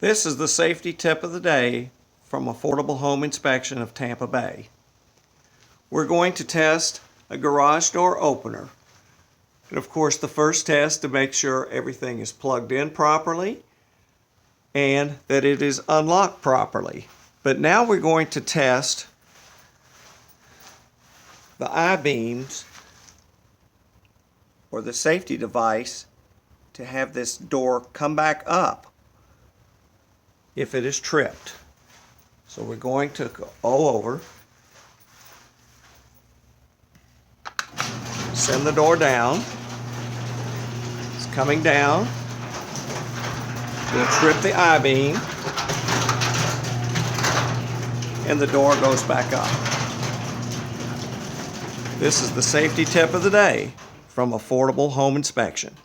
This is the safety tip of the day from Affordable Home Inspection of Tampa Bay. We're going to test a garage door opener. And of course, the first test to make sure everything is plugged in properly and that it is unlocked properly. But now we're going to test the I-beams or the safety device to have this door come back up if it is tripped. So we're going to go over, send the door down. It's coming down. We'll trip the I-beam and the door goes back up. This is the safety tip of the day from Affordable Home Inspection.